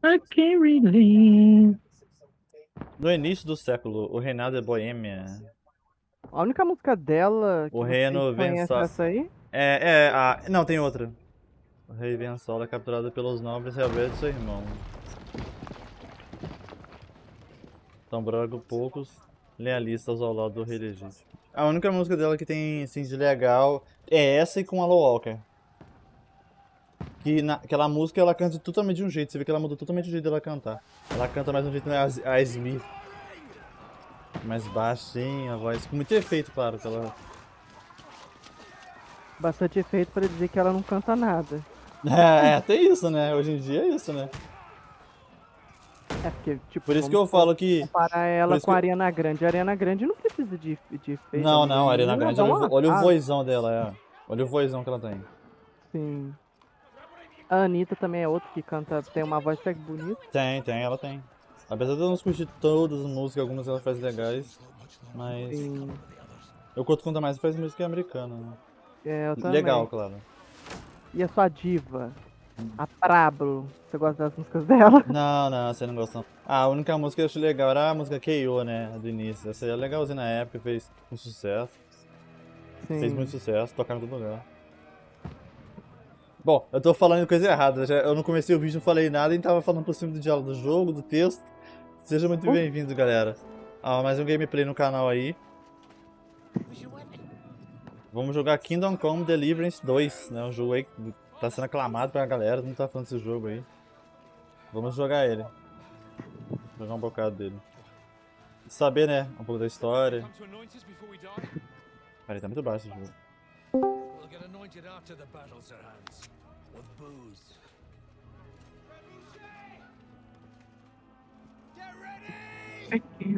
I can't relate. No início do século, o reinado é Boêmia. A única música dela que O vocês reino conhecem é vença... essa aí? Não, tem outra. O rei Vensola é capturado pelos nobres rebeldes de seu irmão. Tão branco poucos lealistas ao lado do rei legítimo. A única música dela que tem assim, de legal é essa e com a Walker. Que naquela música ela canta totalmente de um jeito, você vê que ela mudou totalmente o jeito dela cantar. Ela canta mais de um jeito a Smith. Mais baixinha, a voz com muito efeito, claro. Que ela... Bastante efeito pra dizer que ela não canta nada. Tem isso, né? Hoje em dia é isso, né? É porque, tipo, Por isso que eu falo que... comparar ela com a que... Ariana Grande. A Ariana Grande não precisa de efeito. Não, a Ariana Grande, olha o voz. vozão dela, Olha o vozão que ela tem. Sim. A Anitta também é outra que canta, tem uma voz até bonita. Ela tem. Apesar de eu não curtir todas as músicas, algumas ela faz legais, mas... Sim. Eu curto quanto mais faz música americana, né? É, eu também. Legal, claro. E a sua diva? A Prablo. Você gosta das músicas dela? Não, você não gosta não. A única música que eu achei legal era a música KO, né? Do início. Essa aí é legalzinha na época, fez um sucesso. Sim. Fez muito sucesso, tocaram em todo lugar. Bom, eu tô falando coisa errada. Eu não comecei o vídeo, não falei nada e tava falando por cima do diálogo do jogo, do texto. Seja muito bem-vindo, galera. Mais um gameplay no canal aí. Vamos jogar Kingdom Come Deliverance 2, né? Um jogo aí que tá sendo aclamado pra galera, todo mundo tá falando desse jogo aí. Vamos jogar ele. Jogar um bocado dele. Saber, né? Um pouco da história. Peraí, tá muito baixo o jogo.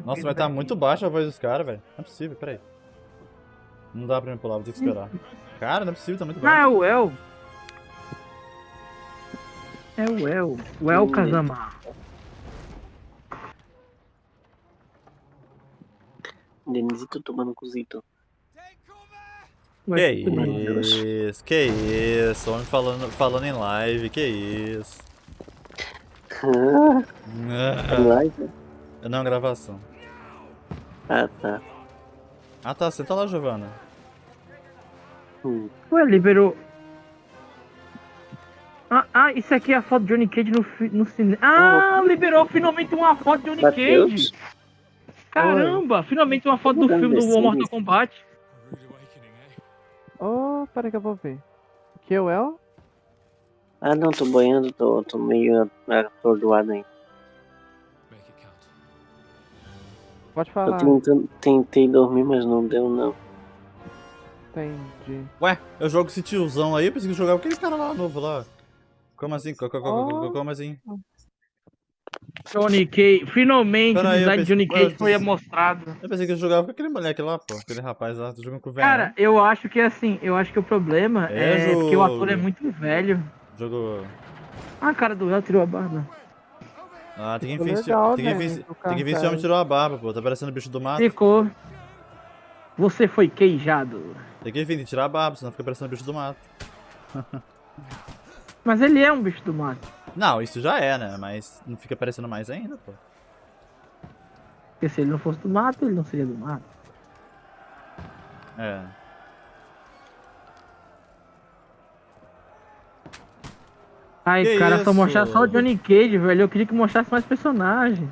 Nossa, vai estar muito baixa a voz dos caras, velho. Não é possível, peraí. Não dá pra me pular, vou ter que esperar. Cara, não é possível, tá muito baixo. Ah, é o El. É o El. O El Kazama. Denisito tomando cozito. Que isso, homem falando em live, que isso. Live? Não, gravação. Ah, tá. Ah tá, senta lá, Giovana. Ué, liberou. Isso aqui é a foto de Johnny Cage no cinema. Ah, liberou finalmente uma foto de Johnny Cage. Caramba, finalmente uma foto do filme do Mortal Kombat. Oh, peraí que eu vou ver. O que é o El? Ah, não, tô banhando, tô meio atordoado aí. Pode falar. Eu tentei dormir, mas não deu, não. Entendi. Ué, eu jogo esse tiozão aí, eu pensei que jogava aquele cara lá novo lá. Como assim? Como assim? Johnny Cage, finalmente o Peraí, design de Johnny Cage foi mostrado. Eu pensei que eu jogava com aquele moleque lá, pô. Aquele rapaz lá, tô jogando com o velho. Cara, eu acho que assim, o problema é porque o ator é muito velho. Jogo. Ah, a cara do El tirou a barba. Ah, tem que ver se o homem tirou a barba, pô. Tá parecendo o bicho do mato. Ficou. Você foi queijado. Tem que vir de tirar a barba, senão fica parecendo o bicho do mato. Mas ele é um bicho do mato. Não, isso já é, né? Mas não fica parecendo mais ainda, pô. Porque se ele não fosse do mato, ele não seria do mato. É. Ai, Que cara, isso? só mostrar só o Johnny Cage, velho. Eu queria que mostrasse mais personagens.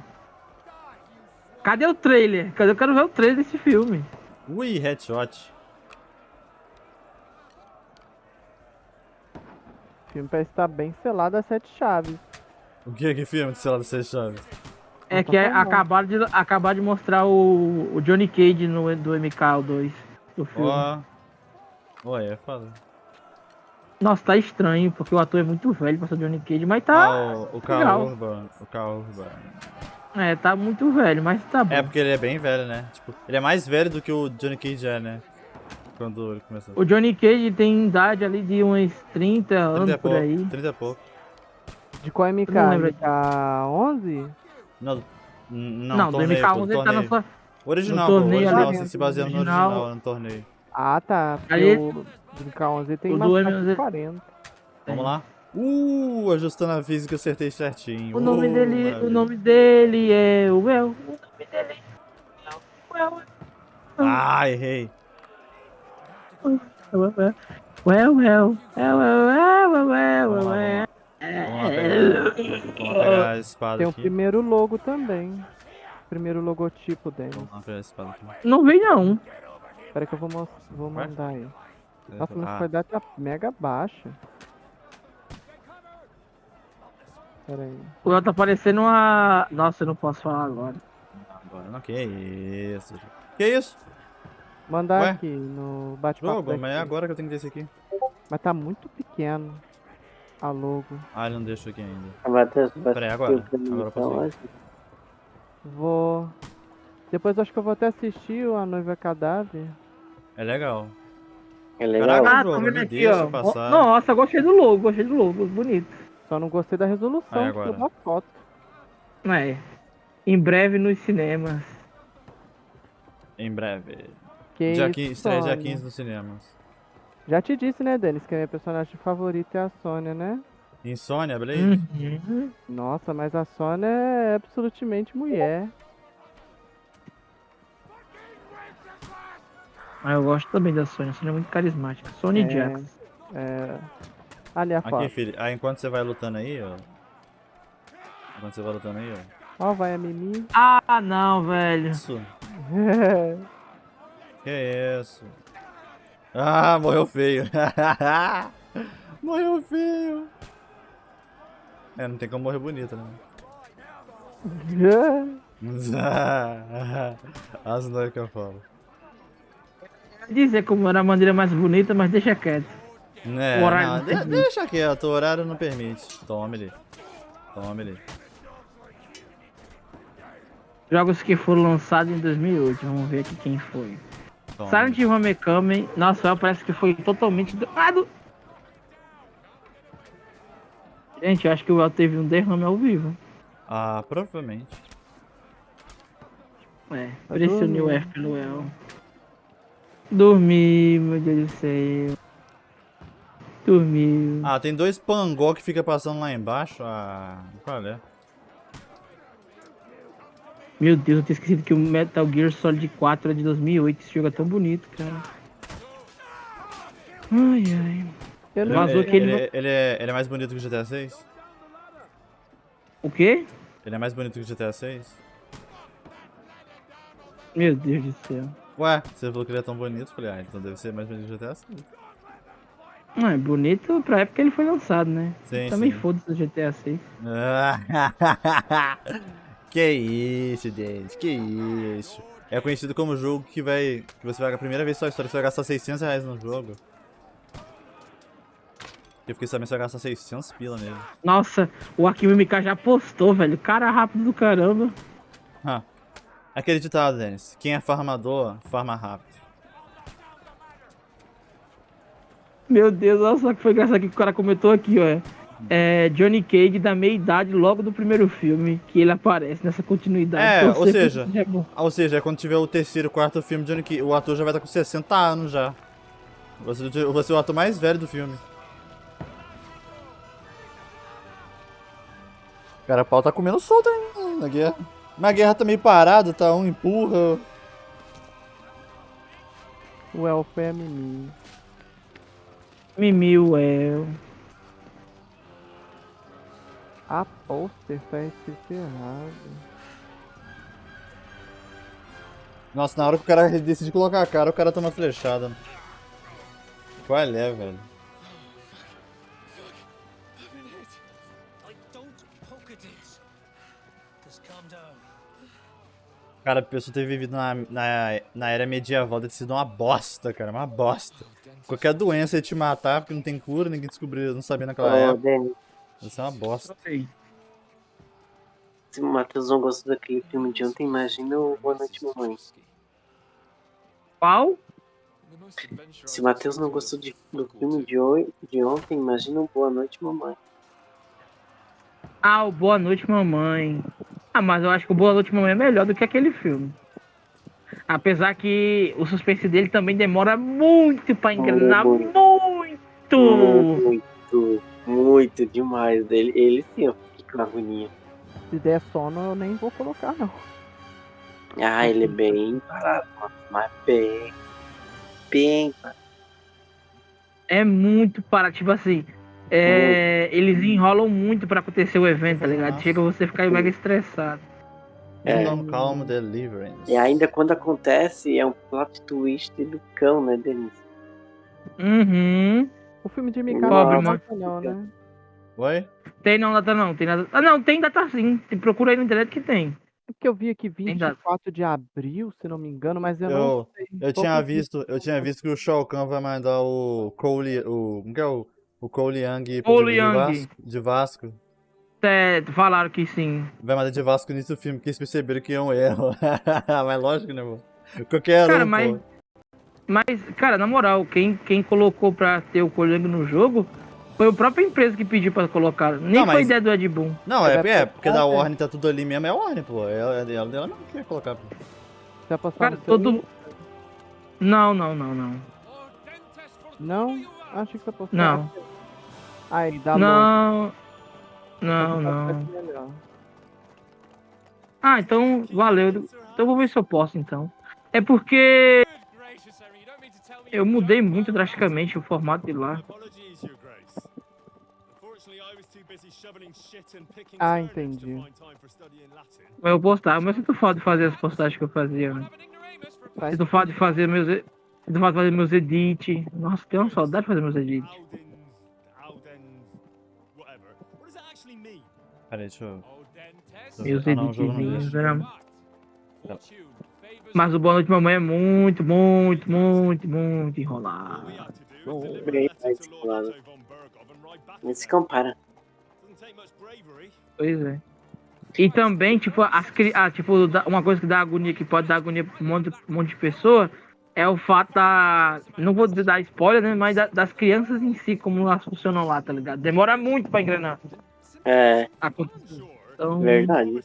Cadê o trailer? Eu quero ver o trailer desse filme. Ui, headshot. O filme parece estar bem selado a 7 chaves. O que? Que filme de selado 6 chaves? É que acabaram de mostrar o Johnny Cage do MK2 do filme. Ó, é foda. Nossa, tá estranho, porque o ator é muito velho pra ser Johnny Cage, mas tá. O Carl Urban. É, tá muito velho, mas tá bom. É porque ele é bem velho, né? Tipo, ele é mais velho do que o Johnny Cage é, né? Quando ele começou. O Johnny Cage tem idade ali de uns 30 anos por aí. 30 e pouco. De qual MK? MK11? Não, do MK11 ele tá na sua. O original, no torneio, o original, ali, você se baseando no original, no torneio. Ah, tá. Porque ali, o MK11 tem o mais do 40. Vamos lá? Ajustando a física, eu acertei certinho. O nome dele é o El. O nome dele é o El. Ah, errei. Well. Vamos lá, vamos lá. Vamos lá pegar a espada Tem o aqui. primeiro logo também. O primeiro logotipo dele. Vamos lá pegar a espada aqui. Não vem não. Espera que eu vou mandar aí. Nossa, mas a Ah, qualidade tá mega baixa. Pera aí. O El tá parecendo uma... Nossa, eu não posso falar agora. agora não. Que isso, gente. Que isso? Mandar Ué? aqui no bate-papo Jogo, da mas é Steam. agora que eu tenho que ver esse aqui. Mas tá muito pequeno a logo. Ah, ele não deixou aqui ainda. Matheus, Peraí, agora. Agora eu posso ir. Vou... Depois acho que eu vou até assistir o A Noiva Cadáver. É legal. É legal. Caraca, Ah, tô jogo, vendo me aqui, deixa ó. passar. Nossa, gostei do logo, bonito. Só não gostei da resolução Aí, que agora. da foto. É. Em breve nos cinemas. Em breve. Que Estreia dia Sônia. 15 nos cinemas. Já te disse, né, Denis, que a minha personagem favorita é a Sônia, né? Insônia, Blade? Uhum. Nossa, mas a Sônia é absolutamente mulher. Ah, eu gosto também da Sony é muito carismática. Sony É. Jax. Ali a Aqui, foto. filho. Aí, enquanto você vai lutando aí, ó. Enquanto você vai lutando aí, ó. Ó, vai a Mimi. Ah, não, velho. Isso. Que isso? Ah, morreu feio. Morreu feio. É, não tem como morrer bonito, né? As noias que eu falo. Dizer como era a maneira mais bonita, mas deixa quieto. O É, horário não, não permite. deixa quieto, o horário não permite. Tome ele. Tome ele. Jogos que foram lançados em 2008. Vamos ver aqui quem foi. Tome. Silent Hill Homecoming. Nossa, parece que foi totalmente... Gente, eu acho que o El teve um derrame ao vivo. Ah, provavelmente. É, Tá pressionei o dormindo. F pelo El. Dormi, meu Deus do céu. Dormiu. Ah, tem dois pangó que fica passando lá embaixo. Ah, qual é? Meu Deus, eu tinha esquecido que o Metal Gear Solid 4 é de 2008. Esse jogo é tão bonito, cara. Ai, ai. Eu não Vazou sei. que ele... Ele é mais bonito que o GTA 6? O quê? Ele é mais bonito que o GTA 6? Meu Deus do céu. Ué, você falou que ele é tão bonito. Falei, ah, então deve ser mais bonito que o GTA 6. Não, é bonito pra época que ele foi lançado, né? Sim, Também sim. foda-se do GTA 6. Que isso, Denis, que isso. É conhecido como jogo que você vai a primeira vez na sua história, você vai gastar R$600 no jogo. Eu fiquei sabendo que você vai gastar 600 pila nele. Nossa, o Arquivo MK já postou, velho. Cara rápido do caramba. Ah, aquele ditado, Denis. Quem é farmador, farma rápido. Meu Deus, olha só que foi engraçado que o cara comentou aqui, ó. É Johnny Cage da meia idade logo do primeiro filme que ele aparece nessa continuidade. É, Então, ou seja, quando tiver o terceiro, quarto filme de Johnny Cage, o ator já vai estar com 60 anos já. Você é o ator mais velho do filme. Cara, o pau tá comendo solto aí na guerra. Mas a guerra tá meio parada, tá? Um empurra. O El foi a Mimi. Mimi, well. A pôster tá escrito errado. Nossa, na hora que o cara decide colocar a cara, o cara toma flechada. Qual é, velho? Cara, a pessoa ter vivido na era medieval deve ter sido uma bosta, cara. Uma bosta. Qualquer doença ia te matar porque não tem cura, ninguém descobriu, não sabia naquela Ô, época. Denis, Deve ser uma bosta. se o Matheus não gostou daquele filme de ontem, imagina o Boa Noite Mamãe. Qual? Se o Matheus não gostou do filme de ontem, imagina o Boa Noite Mamãe. Ah, o Boa Noite Mamãe. Ah, mas eu acho que o Boa Noite Mamãe é melhor do que aquele filme. Apesar que o suspense dele também demora muito pra engrenar. Muito. Muito! Muito, muito. muito demais dele. Ele sim, eu fiquei com agonia. Se der sono, eu nem vou colocar, não. Ah, ele é bem parado, mano. Mas bem parado. É muito para, tipo assim, eles enrolam muito pra acontecer o evento, tá ligado? Chega você ficar mega estressado. Kingdom Calm Deliverance. E ainda quando acontece, é um plot twist do cão, né, Denis? Uhum. O filme de Mika Pobre, não mano. data não, né? Oi? Tem não, data não, tem nada. Ah, não, tem data sim. Procura aí na internet que tem. É porque eu vi aqui Tem data. 24 de abril, se não me engano, mas eu não sei. Eu tinha visto que o Shao Kahn vai mandar o Cole, como que é o Cole Young Cole Young. de Vasco. Falaram que sim. Vai mandar de Vasco nisso do filme, porque eles perceberam que é um erro. Mas lógico, né, pô? Qualquer Cara, pô. mas, cara, na moral, quem colocou pra ter o Cole Young no jogo foi a própria empresa que pediu pra colocar. Nem Não, foi ideia do Ed Boon. Não, porque da Warner tá tudo ali mesmo, é a Warner, pô. Ela dela não quer colocar, pô. Você vai passar Cara, no seu todo. Não. Não? Acho que você postou. Não. Aí, dá Não. louco. Não. Melhor. Ah, então valeu. Então eu vou ver se eu posso então. É porque eu mudei muito drasticamente o formato de lá. Ah, entendi. Mas eu postar, mas eu sinto falta de fazer as postagens que eu fazia, né? Sinto falta de fazer meus edits. Nossa, tenho uma saudade de fazer meus edits. Peraí, deixa eu... Meus não, o jogo não editzinhos, deixa. era... Mas o Boa Noite Mamãe é muito enrolado. Bem mais descolado. Nem se compara. Pois é. E também, tipo, uma coisa que dá agonia, que pode dar agonia pra um monte de pessoa, é o fato não vou dizer dar spoiler, né, mas das crianças em si, como elas funcionam lá, tá ligado? Demora muito pra engrenar. É, Então, verdade.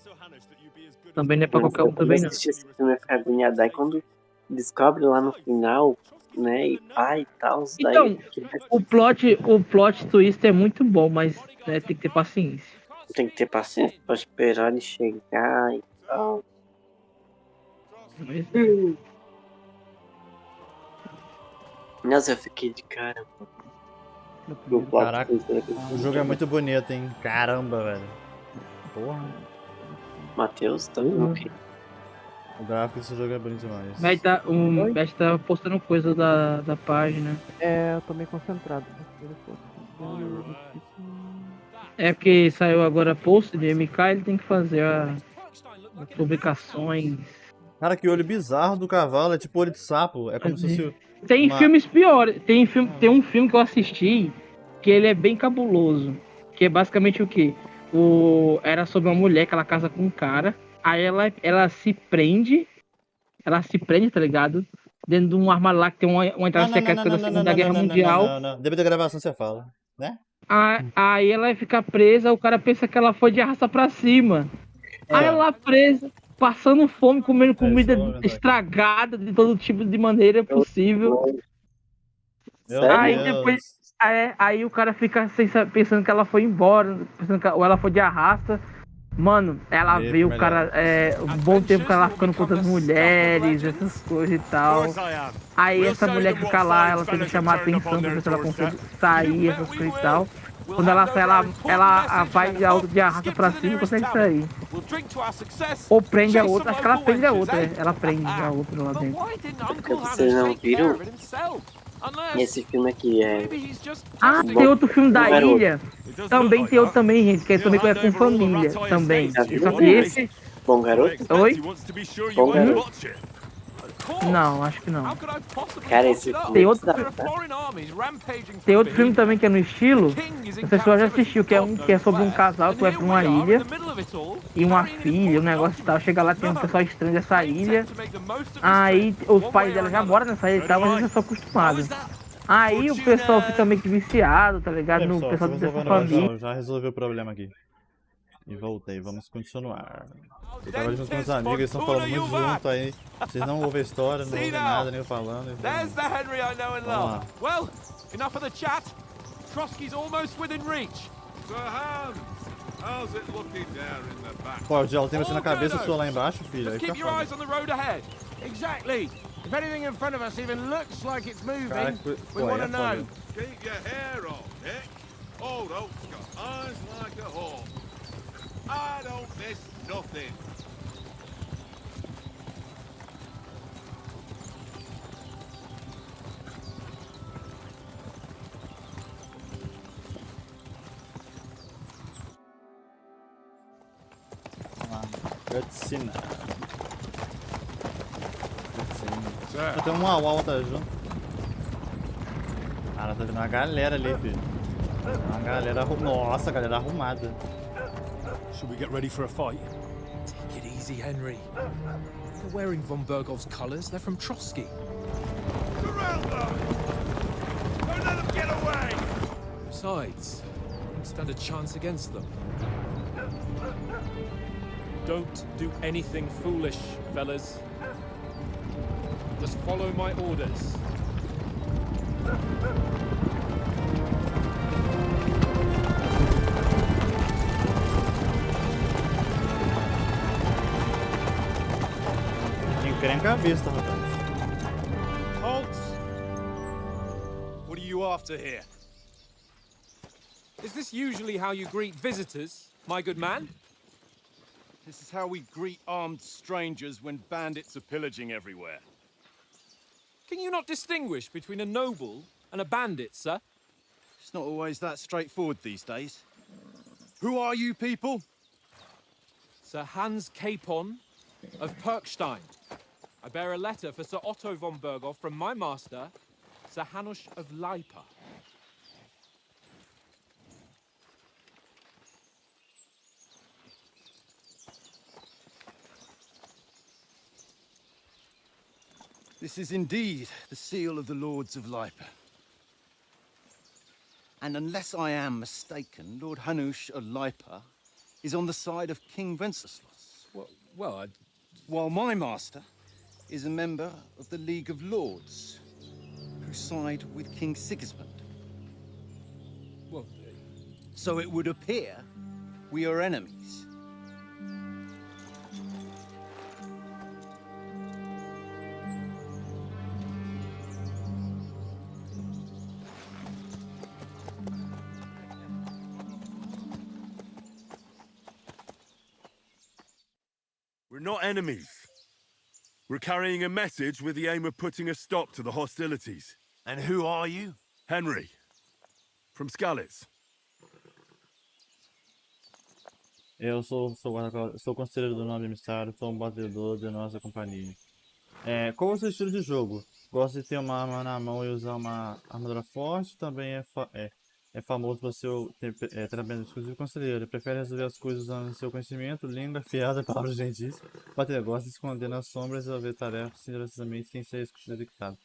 também não é pra Nossa, qualquer um quando também, não. assistir esse filme, vai ficar agoniado. Aí quando descobre lá no final, né, e pai e tal, Então, daí o plot twist é muito bom, mas né, tem que ter paciência. tem que ter paciência pra esperar ele chegar e tal. Nossa, eu fiquei de cara. Caraca, o jogo é muito bonito, hein? Caramba, velho. Porra. Matheus, tá vendo o quê? O gráfico desse jogo é bonito demais. Mas tá postando coisa da página. É, eu tô meio concentrado. É porque saiu agora post de MK, ele tem que fazer as publicações. Cara, que olho bizarro do cavalo, é tipo olho de sapo. É como se fosse. Tem filmes piores. Tem um filme que eu assisti que ele é bem cabuloso. Que é basicamente o quê? Era sobre uma mulher que ela casa com um cara. Aí ela se prende. Ela se prende, tá ligado? Dentro de um armário lá que tem uma entrada secreta da Segunda Guerra Mundial. Não. Depois da gravação você fala, né? Aí ela vai ficar presa, o cara pensa que ela foi de arrasta pra cima. Aí ela presa, passando fome, comendo comida estragada de todo tipo de maneira possível. Aí depois. Aí o cara fica pensando que ela foi embora, ou ela foi de arrasta. Mano, ela vê o cara. Um bom tempo que ela ficando com outras mulheres, essas coisas e tal. Aí essa mulher que fica lá, ela tem que chamar a atenção pra ver se ela consegue sair, essas coisas e tal. Quando ela sai, ela vai de arrasta pra cima e consegue sair. Ou prende a outra, acho que ela prende a outra, né? Ela prende a outra lá dentro. Porque vocês não viram? Esse filme aqui é. Tem outro filme da ilha. Também tem outro também, gente, que é também com família. Também. Só que esse. Bom Garoto? Oi? Bom Garoto. Não, acho que não. Cara, esse filme tem outro filme também que é no estilo. Não sei se você já assistiu, que é sobre um casal que vai pra uma ilha e uma filha, um negócio e tal. Chega lá, tem um pessoal estranho dessa ilha. Aí os pais dela já moram nessa ilha e tal, mas eles já são acostumados. Aí o pessoal fica meio que viciado, tá ligado? No pessoal dessa família. Já resolvi o problema aqui. E voltei, vamos continuar. Eu tava junto com meus amigos, eles estão falando muito junto aí. Vocês não ouvem a história, não ouvem nada, nem eu falando. Então... Vamos lá. Well, enough of the chat. Trotsky's almost within reach. Pô, o gelo tem você na cabeça, eu sou lá embaixo, filho. Aí Just fica keep your eyes foda. on the road ahead. Exactly. If anything in front of us even looks like it's moving, Caraca, we pô, aí want é to know. foda. Keep your hair on, Nick. Old Oak's got eyes like a hawk. I don't miss nothing. Cutscene. Tem uma alta junto. Cara, tá vendo uma galera ali, filho. Uma galera arrumada. Nossa, galera arrumada. Should we get ready for a fight? Take it easy, Henry. They're wearing von Bergov's colours. They're from Trotsky. Surround them! Don't let them get away! Besides, don't stand a chance against them. Don't do anything foolish, fellas. Just follow my orders. Encrenca a vista, rapaz. Halt! What are you after here? Is this usually how you greet visitors, my good man? This is how we greet armed strangers when bandits are pillaging everywhere. Can you not distinguish between a noble and a bandit, sir? It's not always that straightforward these days. Who are you people? Sir Hans Capon of Perkstein. I bear a letter for Sir Otto von Berghoff from my master, Sir Hanush of Leipa. This is indeed the seal of the Lords of Lipa. And unless I am mistaken, Lord Hanush of Lipa is on the side of King Wenceslas. Well, While my master is a member of the League of Lords, who side with King Sigismund. well, So it would appear we are enemies. We're not enemies. We're carrying a message with the aim of putting a stop to the hostilities. And who are you? Henry, from Skalitz. Eu sou conselheiro do nobre emissário, sou um batedor de nossa companhia. Qual é o seu estilo de jogo? Gosta de ter uma arma na mão e usar uma armadura forte? Também é famoso por seu treinamento exclusivo conselheiro. Prefere resolver as coisas usando seu conhecimento, língua afiada, palavras gentis. Bater gosta de se esconder nas sombras e resolver tarefas silenciosamente sem ser executado.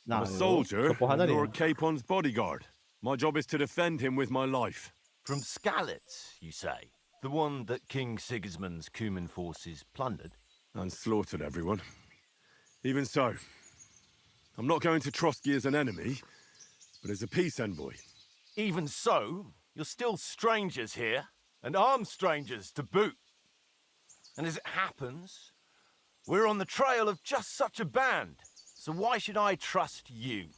Não, I'm a soldier, sou porradaria. Lord Capon's bodyguard. My job is to defend him with my life. From Skalitz, you say? The one that King Sigismund's Cuman forces plundered? And slaughtered everyone. Even so, I'm not going to Trotsky as an enemy, but as a peace envoy. Even so, you're still strangers here, and armed strangers to boot. And as it happens, we're on the trail of just such a band. So why should I trust you?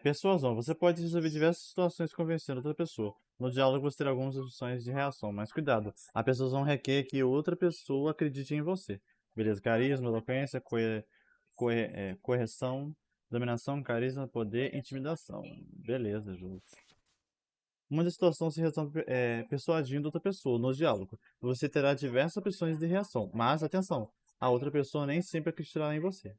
Persuasão. Você pode resolver diversas situações convencendo outra pessoa. No diálogo você terá algumas opções de reação, mas cuidado. A persuasão requer que outra pessoa acredite em você. Beleza, carisma, eloquência, correção, dominação, carisma, poder, intimidação. Beleza, jogo. Uma das situações se resolve persuadindo outra pessoa no diálogo. Você terá diversas opções de reação, mas atenção, a outra pessoa nem sempre acreditará em você.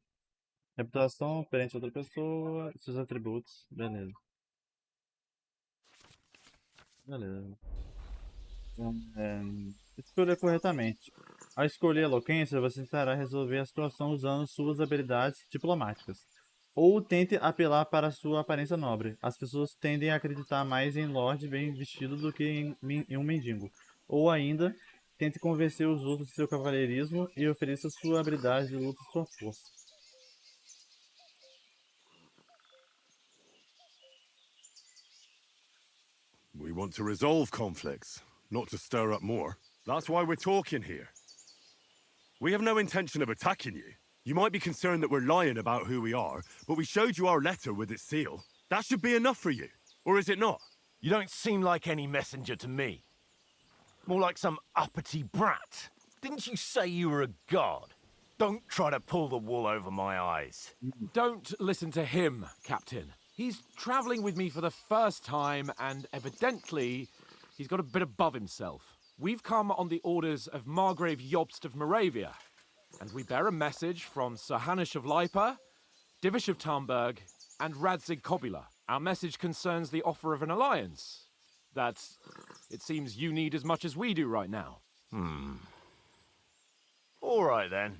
Reputação perante outra pessoa, seus atributos, beleza. Escolher corretamente. Ao escolher eloquência, você tentará resolver a situação usando suas habilidades diplomáticas. Ou tente apelar para sua aparência nobre. As pessoas tendem a acreditar mais em Lorde bem vestido do que em um mendigo. Ou ainda, tente convencer os outros de seu cavalheirismo e ofereça sua habilidade de luta e sua força. want to resolve conflicts, not to stir up more. That's why we're talking here. We have no intention of attacking you. You might be concerned that we're lying about who we are, but we showed you our letter with its seal. That should be enough for you. Or is it not? You don't seem like any messenger to me. More like some uppity brat. Didn't you say you were a god? Don't try to pull the wool over my eyes. Don't listen to him, Captain. He's travelling with me for the first time, and evidently, he's got a bit above himself. We've come on the orders of Margrave Jobst of Moravia, and we bear a message from Sir Hanush of Lipa, Divish of Tarnberg, and Radzig Kobula. Our message concerns the offer of an alliance that it seems you need as much as we do right now. All right, then.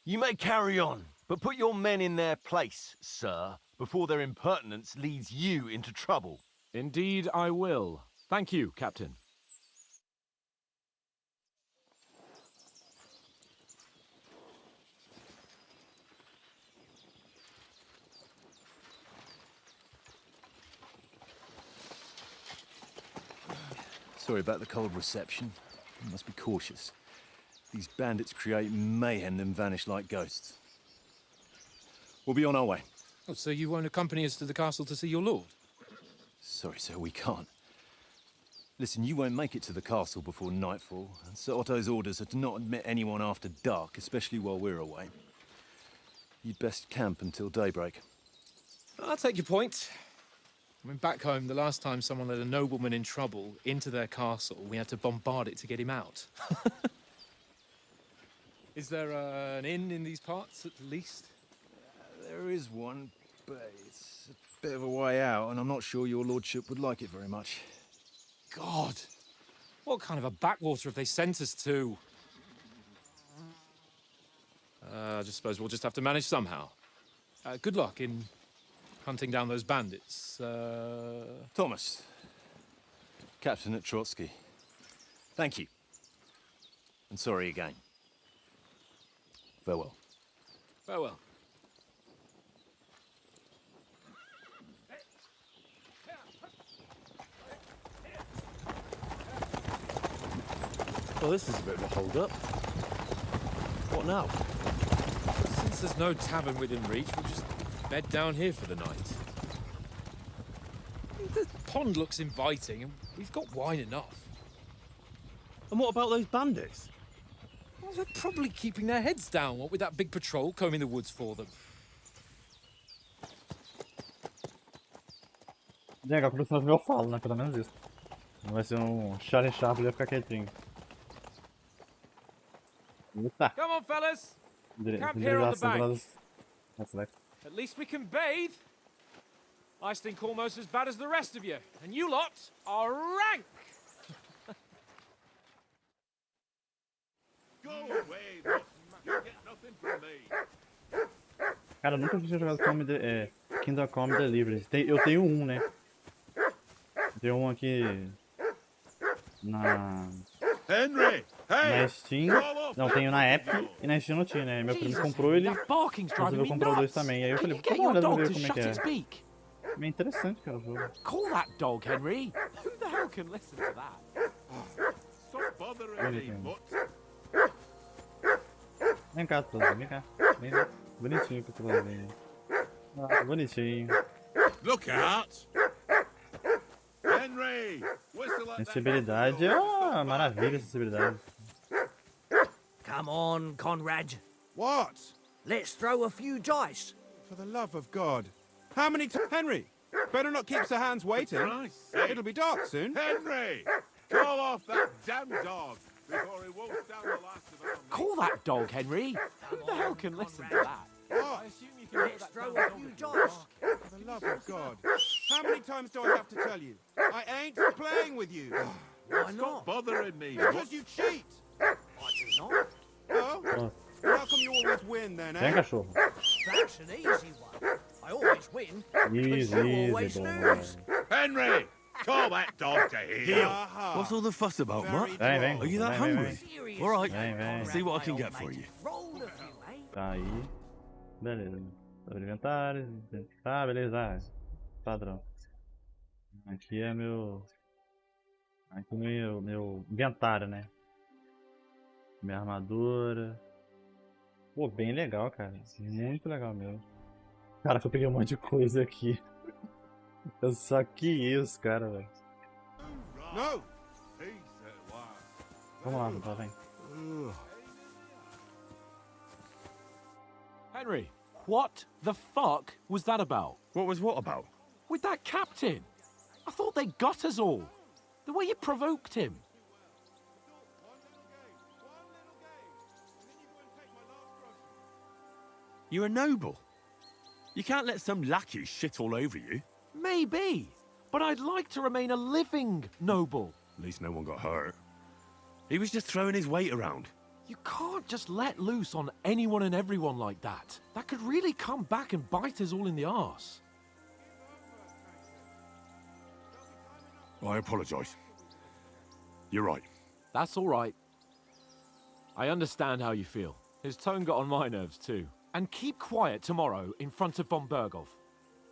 You may carry on, but put your men in their place, sir, before their impertinence leads you into trouble. Indeed, I will. Thank you, Captain. Sorry about the cold reception. You must be cautious. These bandits create mayhem then vanish like ghosts. We'll be on our way. Oh, so you won't accompany us to the castle to see your lord? Sorry, sir, we can't. Listen, you won't make it to the castle before nightfall, and Sir Otto's orders are to not admit anyone after dark, especially while we're away. You'd best camp until daybreak. I'll take your point. I mean, back home, the last time someone let a nobleman in trouble into their castle, we had to bombard it to get him out. Is there an inn in these parts, at least? There is one, but it's a bit of a way out, and I'm not sure your lordship would like it very much. God! What kind of a backwater have they sent us to? I just suppose we'll just have to manage somehow. Good luck in hunting down those bandits. Thomas, Captain at Trotsky. Thank you. And sorry again. Farewell. Farewell. Well, this is a bit of a hold-up. What now? Since there's no tavern within reach, we'll just bed down here for the night. The pond looks inviting, and we've got wine enough. And what about those bandits? Well, they're probably keeping their heads down, what with that big patrol combing the woods for them. Legal, pro próximo eu falo, né? Pelo menos isso. Não vai ser Charlie Chaplin, ele vai ficar quietinho. Eita! Come on, fellas! Camp here on the Delegação bank. pelas... Nossa, vai. At least we can bathe. I stink almost as bad as the rest of you, and you lot are rank! Go away, but you get nothing from me. Cara, eu nunca tinha jogado Kingdom Come Deliverance. Eu tenho um, né? Tenho um aqui na Steam. Não, tenho na Epic e na Steam não tinha, né? Meu primo comprou ele resolveu comprar o 2 também. Aí eu falei, pô, olha, vou ver como é que é. É interessante, cara, o jogo. Call that dog, Henry. Who the hell can listen to that? Stop bothering me, but... Vem cá, Tuzinho, vem cá. Vem cá. Bonitinho que eu tô fazendo. Ah, bonitinho. Look out! Henry! Sensibilidade, maravilha, sensibilidade. Come on, Conrad. What? Let's throw a few dice. For the love of God. How many Henry? Better not keep Sir Hans waiting. It'll be dark soon. Henry! Call off that damn dog before he wolfs down the last of our men. Call that dog, Henry. Who the hell can listen to that? What? I assume you can hear Let's that throw damn a dog few at dice. For the love of God. How many times do I have to tell you? I ain't playing with you. Why Stop not? bothering me. Because you cheat. I do not. Oh? How come you always win then, Vem, eh? cachorro. That's an easy one. I always win, but Easy, you always easy, boy. lose. Henry! Call that dog to heel. Aha. What's all the fuss about, Very Mutt? Vem, vem. Are you that Vem, hungry? vem. Seriously, All right. Vem, vem. See what I can get for you. Roll a few, eh? Tá aí. Beleza. Sobre inventário. Tá, beleza. Padrão. Aqui é meu Aqui o meu inventário, né? Minha armadura. Pô, bem legal, cara. Muito legal mesmo. Cara, eu peguei um monte de coisa aqui. Eu só que isso, cara, velho. No! Vamos lá, tá, vem. Henry, what the fuck was that about? What was what about? With that captain? I thought they got us all. The way you provoked him. You're a noble. You can't let some lackey shit all over you. Maybe, but I'd like to remain a living noble. At least no one got hurt. He was just throwing his weight around. You can't just let loose on anyone and everyone like that. That could really come back and bite us all in the arse. I apologise. You're right. That's all right. I understand how you feel. His tone got on my nerves too. And keep quiet tomorrow in front of von Berghoff.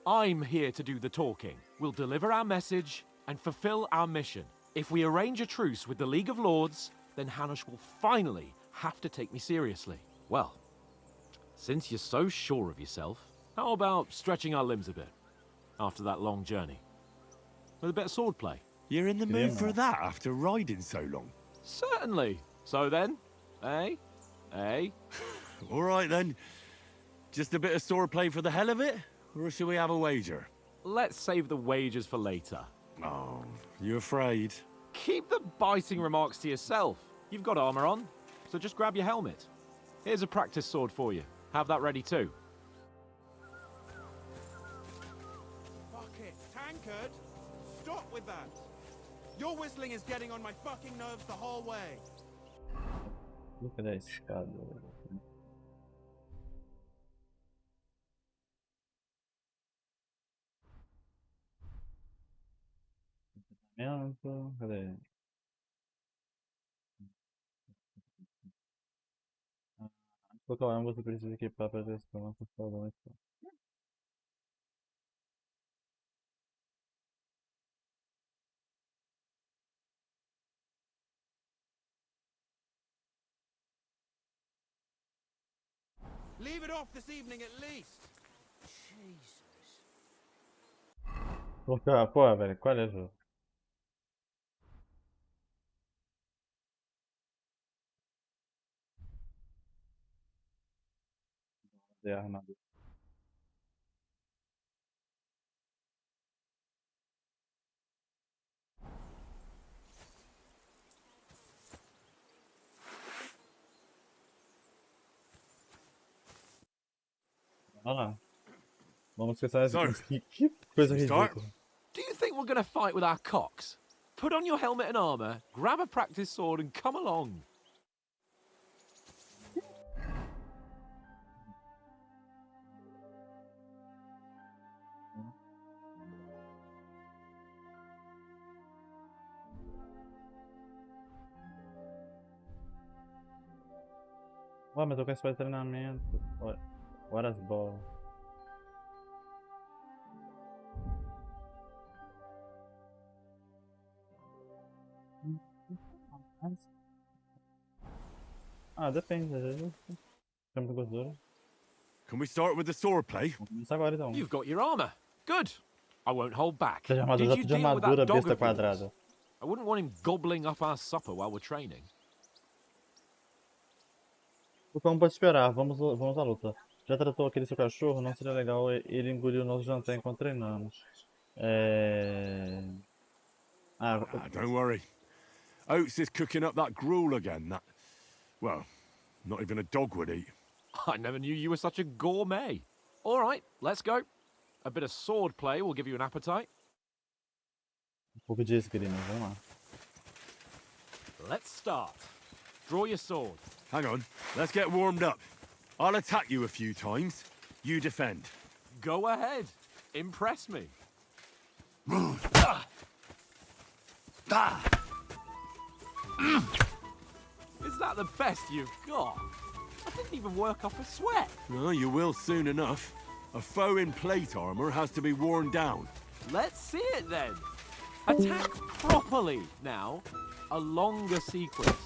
I'm here to do the talking. We'll deliver our message and fulfill our mission. If we arrange a truce with the League of Lords, then Hanush will finally have to take me seriously. Well, since you're so sure of yourself, how about stretching our limbs a bit after that long journey? With a bit of swordplay. You're in the mood for that after riding so long? Certainly. So then, eh? Eh? All right then. Just a bit of swordplay for the hell of it? Or should we have a wager? Let's save the wagers for later. Oh, you afraid? Keep the biting remarks to yourself. You've got armor on, so just grab your helmet. Here's a practice sword for you. Have that ready too. Fuck it, tankard! Stop with that! Your whistling is getting on my fucking nerves the whole way. Look at that escada. Cadê? Qualquer arma você precisa equipar para testar essa falando. Leave it off this evening at least. Jesus. Pô, velho, qual é o jogo? De armadura. Olha lá. Vamos esquecer que coisa ridícula. Do you think we're gonna fight with our cocks? Put on your helmet and armor, grab a practice sword and come along. Ué, mas eu quero fazer treinamento. Horas bolas. Ah, depende, às vezes tem muita gordura. Can we start with the swordplay? Vamos começar agora então. You've got your armor. Good. I won't hold back. Seja armadura, de armadura besta quadrada. I wouldn't want him gobbling up our supper while we're training. O cão pode esperar, vamos à luta. Já tratou aquele seu cachorro? Não seria legal ele engolir o nosso jantar enquanto treinamos. Don't worry. Oates is cooking up that gruel again. That, well, not even a dog would eat. I never knew you were such a gourmet. All right, let's go. A bit of sword play will give you an appetite. Um pouco de esgrima, vamos lá. Let's start. Draw your sword. Hang on, let's get warmed up. I'll attack you a few times. You defend. Go ahead. Impress me. Is that the best you've got? I didn't even work up a sweat. Well, you will soon enough. A foe in plate armor has to be worn down. Let's see it then. Attack properly now. A longer sequence.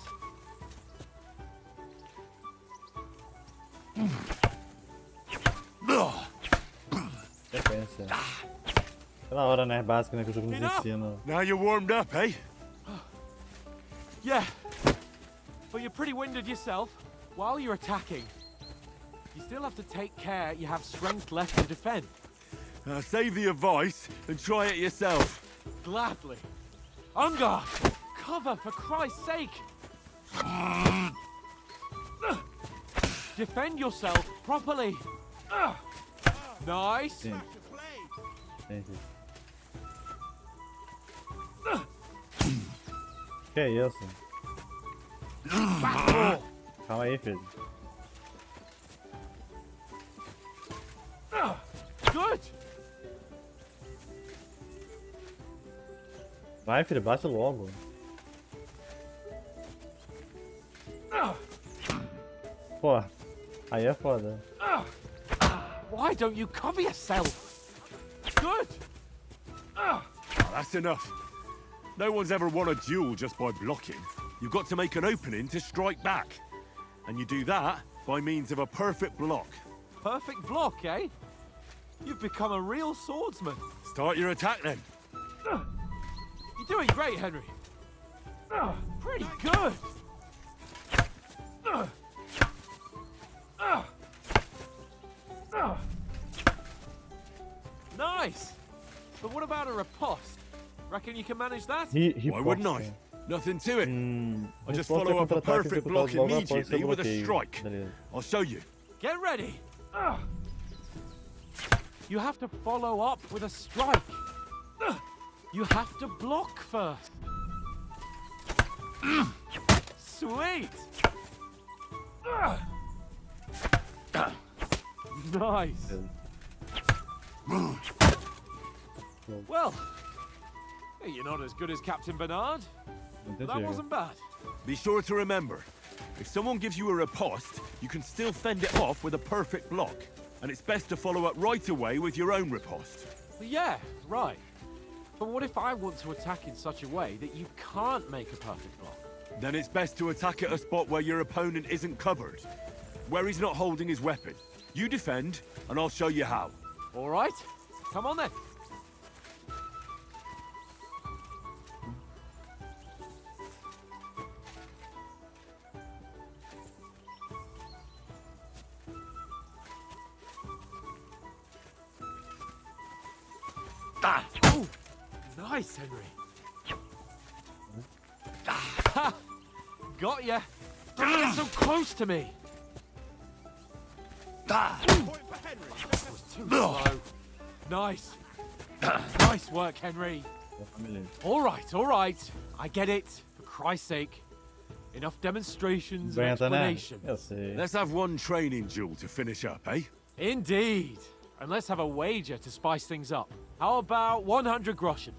Sequência. Aquela hora, né? Básica, né? Que o jogo nos ensina. Now you're warmed up, eh? Yeah. But you're pretty winded yourself. While you're attacking, you still have to take care you have strength left to defend. Save the advice and try it yourself. Gladly. Ungar! Cover, for Christ's sake! Defend yourself properly. Nice. Sim. Entendi. Que é isso? Calma aí, filho. Good. Vai, filho, bate logo. Pô, aí é foda. Why don't you cover yourself? Good. That's enough. No one's ever won a duel just by blocking. You've got to make an opening to strike back. And you do that by means of a perfect block. Perfect block, eh? You've become a real swordsman. Start your attack then. You're doing great, Henry. Pretty good. Nice. But what about a riposte? Reckon you can manage that? Why wouldn't I? Nothing to it. I just follow up a perfect block immediately with a strike. I'll show you. Get ready. You have to follow up with a strike. You have to block first. Sweet. Nice. Well, you're not as good as Captain Bernard. But that wasn't bad. Be sure to remember, if someone gives you a riposte, you can still fend it off with a perfect block. And it's best to follow up right away with your own riposte. Yeah, right. But what if I want to attack in such a way that you can't make a perfect block? Then it's best to attack at a spot where your opponent isn't covered. Where he's not holding his weapon. You defend, and I'll show you how. All right. Come on then. Oh, nice, Henry. Ha! Got ya. Don't get so close to me. That was too slow. Nice. Nice work, Henry. All right. I get it. For Christ's sake. Enough demonstrations and explanation. Let's have one training duel to finish up, eh? Indeed. And let's have a wager to spice things up. How about 100 groschen?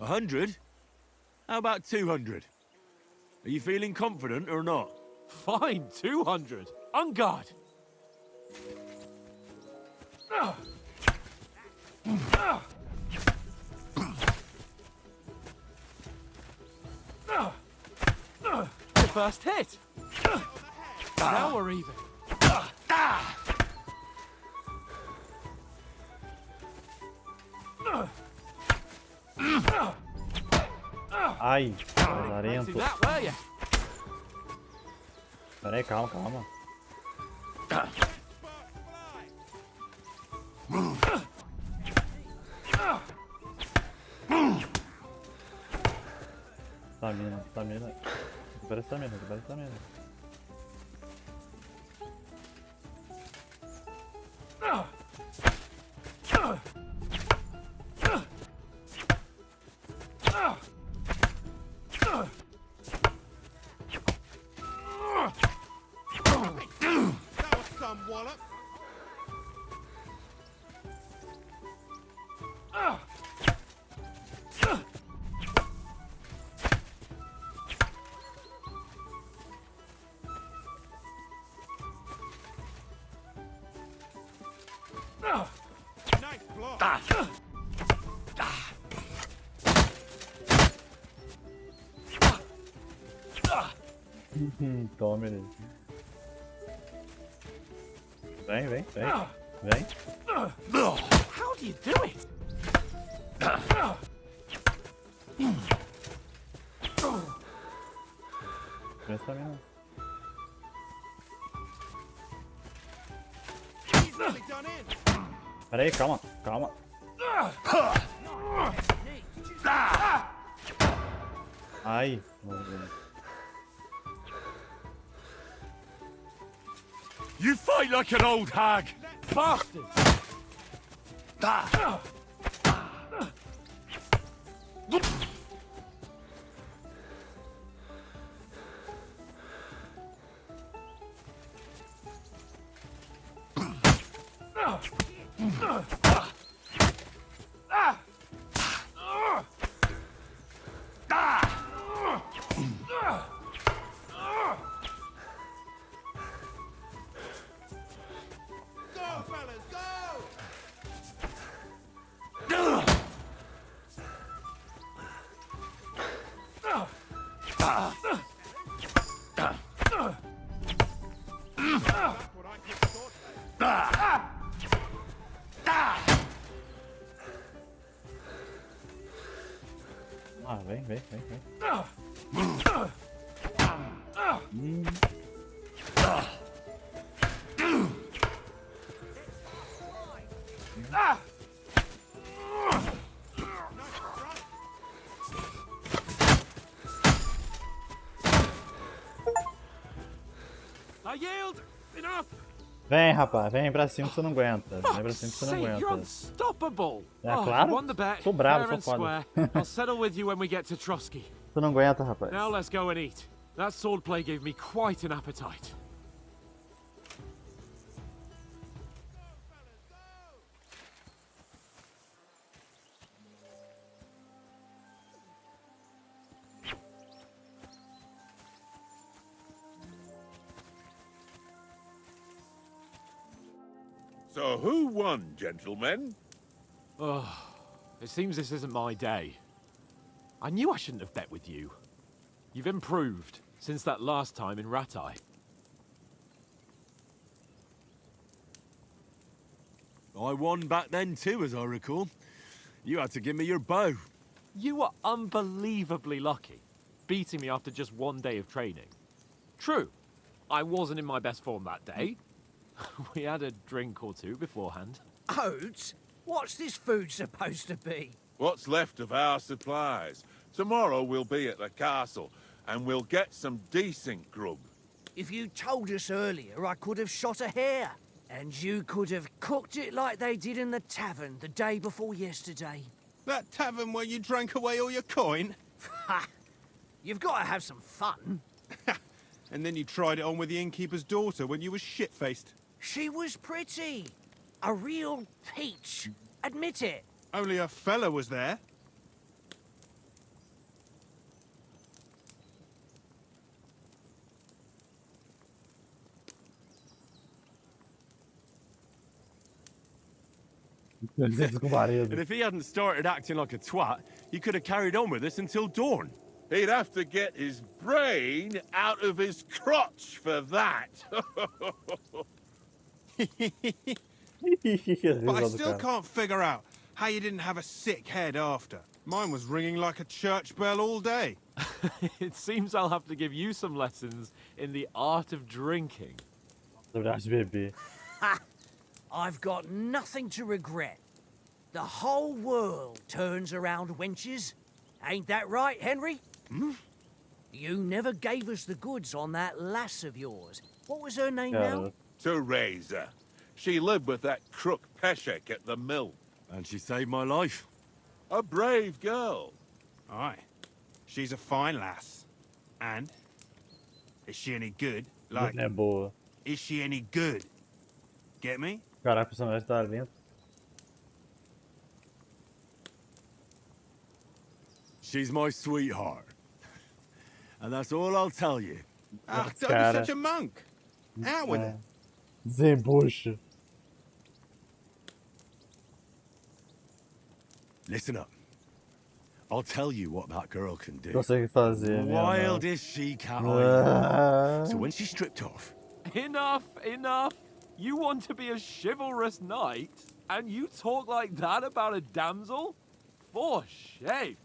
$100? How about 200? Are you feeling confident or not? Fine, 200. On guard. The first hit. Now we're even. Ai, lazarento. That, were you? Pera aí, calma. Stamina. Recupera stamina. That was some wallop. Nice block. Tome ele. Vem, vem, vem. Vem. How do you do it? Pensa também não. He's nearly done in. Pera aí, calma, calma. Ai, meu Deus. You fight like an old hag! Bastard! Go, fellas, go! That's what I call sword. Ah, vem, vem, vem, vem. I yield! Enough! Vem, rapaz, vem pra cima que você não aguenta. Vem pra cima que você não Sake, you're aguenta. unstoppable! É Oh, claro. you won the bet, Sou bravo, fair sou and foda. square. I'll settle with you when we get to Trotsky. Você não aguenta, rapaz. Now let's go and eat. That swordplay gave me quite an appetite. So who won, gentlemen? Oh, it seems this isn't my day. I knew I shouldn't have bet with you. You've improved since that last time in Ratai. I won back then too, as I recall. You had to give me your bow. You were unbelievably lucky, beating me after just one day of training. True, I wasn't in my best form that day. We had a drink or two beforehand. Oats? What's this food supposed to be? What's left of our supplies. Tomorrow we'll be at the castle, and we'll get some decent grub. If you told us earlier, I could have shot a hare. And you could have cooked it like they did in the tavern the day before yesterday. That tavern where you drank away all your coin? Ha! You've got to have some fun. And then you tried it on with the innkeeper's daughter when you were shit-faced. She was pretty. A real peach. Admit it. Only a fella was there. And if he hadn't started acting like a twat, he could have carried on with us until dawn. He'd have to get his brain out of his crotch for that. But I still can't figure out how you didn't have a sick head after. Mine was ringing like a church bell all day. It seems I'll have to give you some lessons in the art of drinking. Ha! I've got nothing to regret. The whole world turns around wenches. Ain't that right, Henry? Hmm? You never gave us the goods on that lass of yours. What was her name now? Teresa. She lived with that crook Peshek at the mill. And she saved my life. A brave girl. Aye. She's a fine lass. And? Is she any good? Like, É boa. is she any good? Get me? Caraca, o personagem tá lento. She's my sweetheart. And that's all I'll tell you. Ah, don't be such a monk. Out with it. Desembucha. Listen up. I'll tell you what that girl can do. Consegue fazer, Wild meu as she cat are. So when she's stripped off. Enough, enough. You want to be a chivalrous knight, and you talk like that about a damsel? For shame.